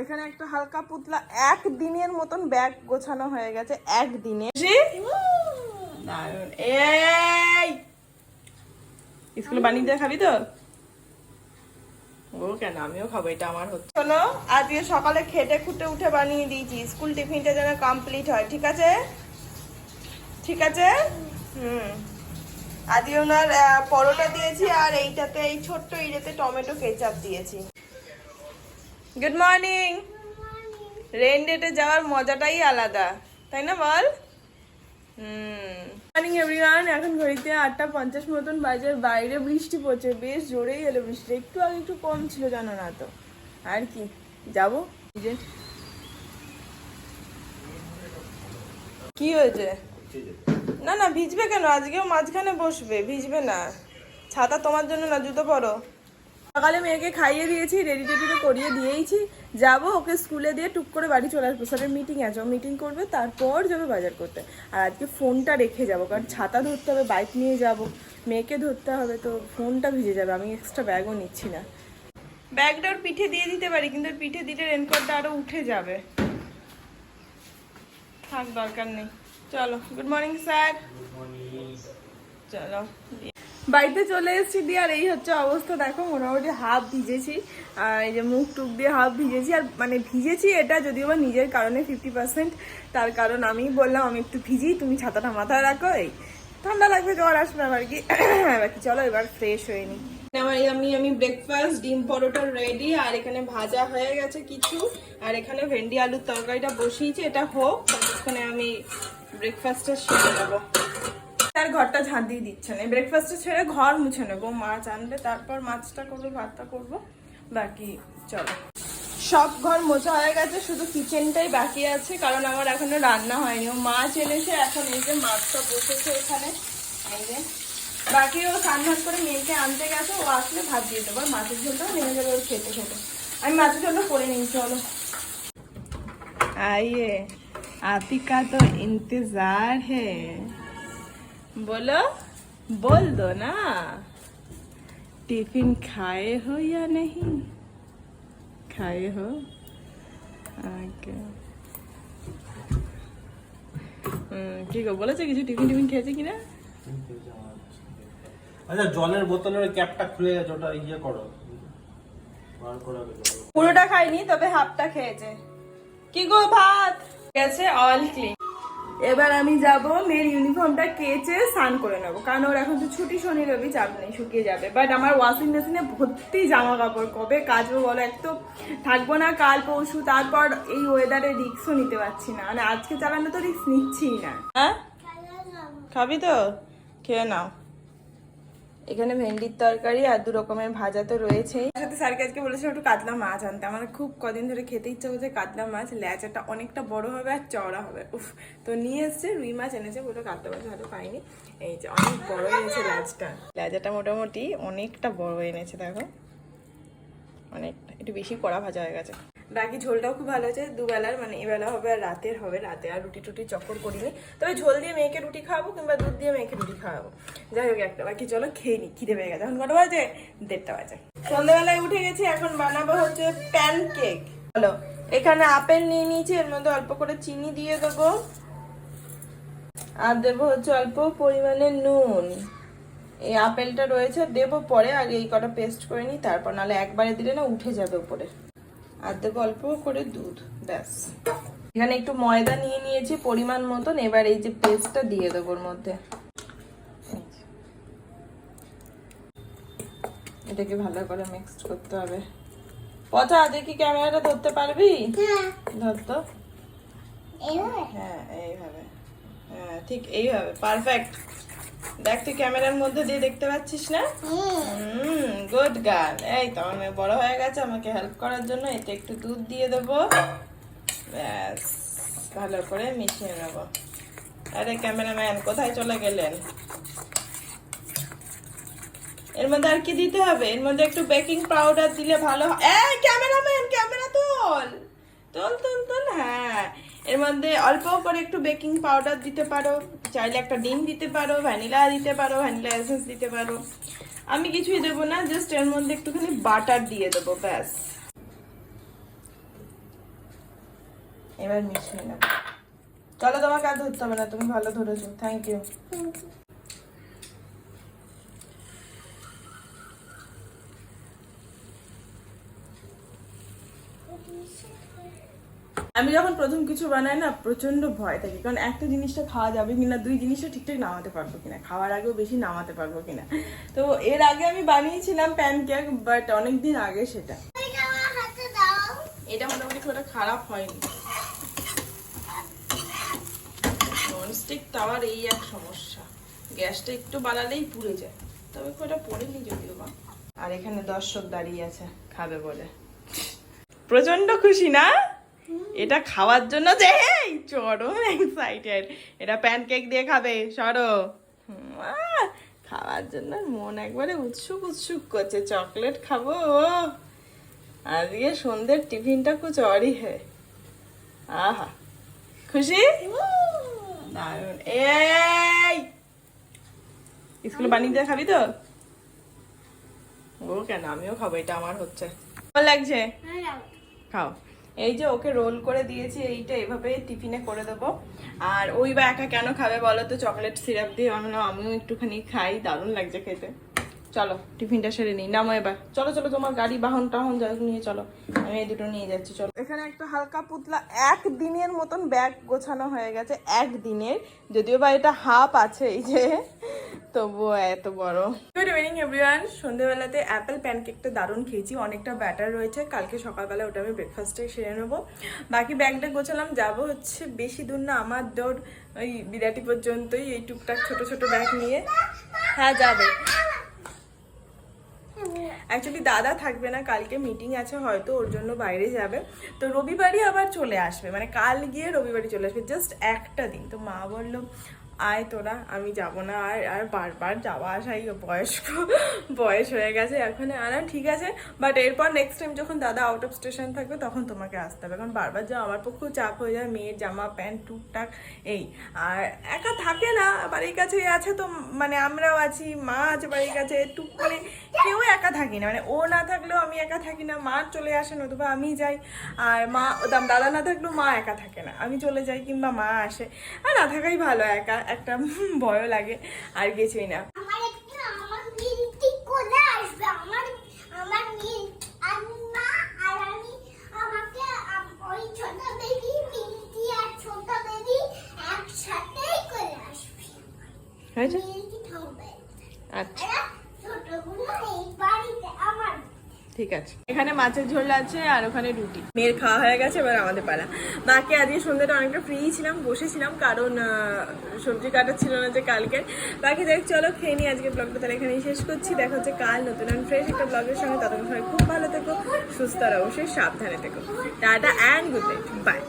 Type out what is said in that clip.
এখানে একটা হালকা পুতলা একদিনের মতন ব্যাগ গোছানো হয়ে গেছে একদিনে। এই স্কুলে বানিয়ে দিয়ে খাবি তো? ও কেন, আমিও খাবো, এটা আমার হচ্ছে। শোনো, আজকে সকালে খেটে খুঁটে উঠে বানিয়ে দিয়েছি, স্কুল টিফিনটা যেন কমপ্লিট হয়, ঠিক আছে? ঠিক আছে। আজকে ওনার পরোটা দিয়েছি, আর এইটাতে এই ছোট্ট ইরেতে টমেটো কেচাপ দিয়েছি। Good morning. রেন ডেটে যাওয়ার মজাটাই আলাদা, তাই না বল? Morning everyone. এখন ঘড়িতে 8:50 মতন বাজে। বাইরে বৃষ্টি পড়ছে, বেশ জোরেই এলো বৃষ্টি, একটু আগে একটু কম ছিল জানো না তো। আর কি যাবো। কি হয়েছে? না না, ভিজবে কেন? আজকেও মাঝখানে বসবে, ভিজবে না। ছাতা তোমার জন্য না, জুতো পরো। সকালে মেয়েকে খাইয়ে দিয়েছি, রেডি টেডি তো করিয়ে দিয়েইছি। যাবো ওকে স্কুলে দিয়ে টুক করে বাড়ি চলে আসবো। স্যারের মিটিং আছে, ও মিটিং করবে, তারপর যাবে বাজার করতে। আর আজকে ফোনটা রেখে যাবো, কারণ ছাতা ধরতে হবে, বাইক নিয়ে যাব, মেয়েকে ধরতে হবে, তো ফোনটা ভিজে যাবে। আমি এক্সট্রা ব্যাগও নিচ্ছি না। ব্যাগটা ওর পিঠে দিয়ে দিতে পারি, কিন্তু ওর পিঠে দিলে রেনকোটটা আরো উঠে যাবে। থাক, দরকার নেই। চলো, গুড মর্নিং স্যার। চলো, বাড়িতে চলে এসেছি দিয়ে, আর এই হচ্ছে অবস্থা। দেখো, মোটামুটি হাফ ভিজেছি, আর এই যে মুখ টুক দিয়ে হাফ ভিজেছি। আর মানে ভিজেছি এটা যদিও বা নিজের কারণে 50%, তার কারণ আমি বললাম আমি একটু ভিজি, তুমি ছাতাটা মাথায় রাখো, এই ঠান্ডা লাগবে, জ্বর আসবে আবার কি। বাকি চলো এবার ফ্রেশ হয়ে নিই। আমি ব্রেকফাস্ট ডিম পরোটা রেডি, আর এখানে ভাজা হয়ে গেছে কিছু, আর এখানে ভেন্ডি আলুর তরকারিটা বসিয়েছি, এটা হোক, ততক্ষণে আমি ব্রেকফাস্টটা সেরে নেবো। তার ঘরটা ঝাঁট দিয়ে দিচ্ছে না, ব্রেকফাস্টে ছেড়ে ঘর মুছে নেবো। মাছ আনলে তারপর মাছটা করবো, ভাতটা করবো, বাকি চলো। সব ঘর মোছা হয়ে গেছে, শুধু কিচেনটাই বাকি আছে, কারণ আমার এখনো রান্না হয়নি। ও মাছ এনেছে, এখন এই যে মাছটা বসেছে এখানে, এই যে বাকি ও স্নান ভাত করে মেয়েকে আনতে গেছে, ও আসলে ভাত দিয়ে দেবো, মাছের ঝোলটাও নেমে যাবে ওর খেতে খেতে। আমি মাছের ঝোলটা করে নিই, চলো। आइए, आप ही का तो इंतजार है। बोलो, बोल दो ना, टिफिन खाए हो या नहीं? खाए हो? কি গো, বলেছে কিছু? টিফিন টিফিন খেয়েছে কিনা? আচ্ছা, জলের বোতলের ক্যাপটা খুলে গেছে, ওটা ইয়ে করো, বার করো। পুরোটা খাইনি, তবে হাফটা খেয়েছে। কি গো, ভাত গেছে, অল ক্লিন। এবার আমি যাব, মেয়ের ইউনিফর্মটা কেচে স্নান করে নেবো, কারণ ওর এখন তো ছুটি, শনি রবি, চাপ নেই, শুকিয়ে যাবে। বাট আমার ওয়াশিং মেশিনে ভর্তি জামা কাপড়, কবে কাচবো বলো? এক তো থাকবো না কাল পরশু, তারপর এই ওয়েদারে রিস্কও নিতে পারছি না, মানে আজকে চালানো তো রিস্ক নিচ্ছিই না। হ্যাঁ, খাবি তো খেয়ে নাও। এখানে ভেন্ডির তরকারি আর 2 রকমের ভাজা তো রয়েছেই। সাথে স্যারকে আজকে বলেছিলাম একটু কাতলা মাছ আনতে, আমার খুব কদিন ধরে খেতে ইচ্ছা করছে কাতলা মাছ। ল্যাচাটা অনেকটা বড় হবে আর চওড়া হবে, উফ। তো নিয়ে এসছে, রুই মাছ এনেছে, বলে কাতলা মাছ হয়তো পাইনি। এই যে অনেক বড় এনেছে ল্যাচাটা মোটামুটি অনেকটা বড় এনেছে, দেখো অনেকটা, একটু বেশি কড়া ভাজা হয়ে গেছে। বাকি ঝোলটাও খুব ভালো হয়েছে, দুবেলার, মানে এবেলা হবে আর রাতের হবে। রাতে আর রুটি টুটি চক্কর করিনি, তবে ঝোল দিয়ে মেয়েকে রুটি খাওয়াবো, কিংবা দুধ দিয়ে মেয়েকে রুটি খাওয়াবো, যাই হোক একটা। বাকি চলো খেয়ে নি, খিদে পেয়ে গেছে। এখন কটা বাজে? 1:30 বাজে। সন্ধ্যাবেলায় উঠে গেছি, এখন বানাবো হচ্ছে প্যানকেক। চলো, এখানে আপেল নিয়ে নিয়েছি, এর মধ্যে অল্প করে চিনি দিয়ে দেবো, আর দেবো হচ্ছে অল্প পরিমাণে নুন। এই আপেলটা রয়েছে, দেবো পরে, আগে এই কটা পেস্ট করে নিই, তারপর নাহলে একবারে দিলে না উঠে যাবে উপরে। আর দেবো অল্প করে দুধ, ব্যাস। এখানে একটু ময়দা নিয়ে নিয়েছি পরিমাণ মতন, এবার এই যে পেস্টটা দিয়ে দেবো ওর মধ্যে। এটাকে ভালো করে মিক্সড করতে হবে। পচা, দেখি ক্যামেরাটা ধরতে পারবি? ধর তো। হ্যাঁ, এইভাবে, হ্যাঁ ঠিক এইভাবে, পারফেক্ট। দেখ, তুই ক্যামেরার মধ্যে দিয়ে দেখতে পাচ্ছিস না? Good girl. এই তো আমার মেয়ে বড় হয়ে গেছে আমাকে হেল্প করার জন্য। এতে একটু দুধ দিয়ে দেবো, ব্যাস, ভালো করে মিশিয়ে নেবো। আরে ক্যামেরাম্যান কোথায় চলে গেলেন? এর মধ্যে আর কি দিতে হবে? এর মধ্যে একটু বেকিং পাউডার দিলে ভালো হয়। এই ক্যামেরাম্যান, ক্যামেরা তোল তোল তোল তোল। হ্যাঁ, এর মধ্যে অল্প করে একটু বেকিং পাউডার দিতে পারো, চাইলে একটা ডিম দিতে পারো, ভ্যানিলা দিতে পারো, ভ্যানিলা এসেন্স দিতে পারো। আমি কিছুই দেবো না, জাস্ট এর মধ্যে একটুখানি বাটার দিয়ে দেবো, ব্যাস। এবার মিশিয়ে নেব। চলো, তোমাকে আর ধরতে হবে না, তুমি ভালো ধরেছো, থ্যাংক ইউ। আমি যখন প্রথম কিছু বানাই না প্রচন্ড ভয় থাকে, কারণ একটা জিনিসটা খাওয়া যাবে কিনা, দুই জিনিসটা ঠিকঠাক নামাতে পারবো কিনা, খাওয়ার আগেও বেশি নামাতে পারবো কিনা। তো এর আগে আমি বানিয়েছিলাম প্যানকেক, বাট অনেকদিন আগে সেটা। এটা মোটামুটি খুব একটা খারাপ হয়নি। ননস্টিক তাওয়ার এই এক সমস্যা, গ্যাসটা একটু বাড়ালেই পুড়ে যায়। তবে খুব একটা পড়েনি যদিও বা। আর এখানে দর্শক দাঁড়িয়ে আছে খাবে বলে, প্রচন্ড খুশি না এটা খাওয়ার জন্য, যে চরম এক্সাইটেড। এটা প্যানকেক দিয়ে খাবে, সরো। খাওয়ার জন্য মন একবারে উৎসুক উৎসুক করছে, চকলেট খাবো। আজকে সন্ধ্যের টিফিনটা কুছ অরই হ্যায়। আহা, খুশি? দারুন। এই স্কুলে বানিয়ে দিয়ে খাবি তো? ও কেন, আমিও খাবো, এটা আমার হচ্ছে। ভালো লাগছে? খাও। এই যে ওকে রোল করে দিয়েছি, এইটা এভাবে টিফিনে করে দেবো। আর ওই বা একা কেন খাবে বলো তো, চকলেট সিরাপ দিয়ে বানানো, আমিও একটুখানি খাই, দারুণ লাগছে খেতে। চলো টিফিনটা সেরে নিই, নামো এবার। চলো চলো, তোমার গাড়ি বাহন টাহন যাই নিয়ে চলো, আমি এই দুটো নিয়ে যাচ্ছি। চলো, এখানে একটা হালকা পুতলা একদিনের মতন ব্যাগ গোছানো হয়ে গেছে, একদিনের, যদিও বা এটা হাফ আছে এই যে, তবুও এত বড়। Good evening everyone. সন্ধ্যেবেলাতে অ্যাপেল প্যানকেকটা দারুণ খেয়েছি, অনেকটা ব্যাটার রয়েছে, কালকে সকালবেলা ওটা আমি ব্রেকফাস্টে সেরে নেবো। বাকি ব্যাগটা গোছালাম, যাবো হচ্ছে বেশি দূর না, আমার দৌড় ওই বিরাটি পর্যন্তই, এই টুকটাক ছোট ছোট ব্যাগ নিয়ে। হ্যাঁ যাবে। অ্যাকচুয়ালি দাদা থাকবে না, কালকে মিটিং আছে হয়তো, ওর জন্য বাইরে যাবে। তো রবিবারই আবার চলে আসবে, মানে কাল গিয়ে রবিবারই চলে আসবে, জাস্ট একটা দিন। তো মা বললো আয় তোরা, আমি যাব না আর, আর বারবার যাওয়া আসাই বয়স হয়ে গেছে এখন। আর ঠিক আছে, বাট এরপর নেক্সট টাইম যখন দাদা আউট অফ স্টেশন থাকবে তখন তোমাকে আসতে হবে, কারণ বারবার যাওয়া আমার পক্ষেও চাপ হয়ে যায়, মেয়ের জামা প্যান্ট টুকটাক এই। আর একা থাকে না, বাড়ির কাছে আছে তো, মানে আমরাও আছি, মা আছে বাড়ির কাছে, টুক মানে কেউ একা থাকি না, মানে ও না থাকলেও আমি একা থাকি না, মা চলে আসে নতুবা আমি যাই। আর মা দাদা না থাকলেও মা একা থাকে না, আমি চলে যাই কিংবা মা আসে। আর না থাকাই ভালো, একা একটা ভয়ও লাগে, আর কিছুই না। আচ্ছা ঠিক আছে, এখানে মাছের ঝোল আছে আর ওখানে রুটি। মেয়ের খাওয়া হয়ে গেছে, এবার আমাদের পালা। বাকি আজকে সন্ধ্যাটা অনেকটা ফ্রি ছিলাম, বসেছিলাম, কারণ সবজি কাটা ছিল না যে কালকে। বাকি দেখ, চলো খেয়ে নিই, আজকে ব্লগটা তাহলে এখানেই শেষ করছি। দেখা হচ্ছে কাল নতুন অ্যান্ড ফ্রেশ একটা ব্লগের সঙ্গে। ততক্ষণ সবাই খুব ভালো থেকো, সুস্থ আর অবশ্যই সাবধানে থেকো। Tata and good night, by.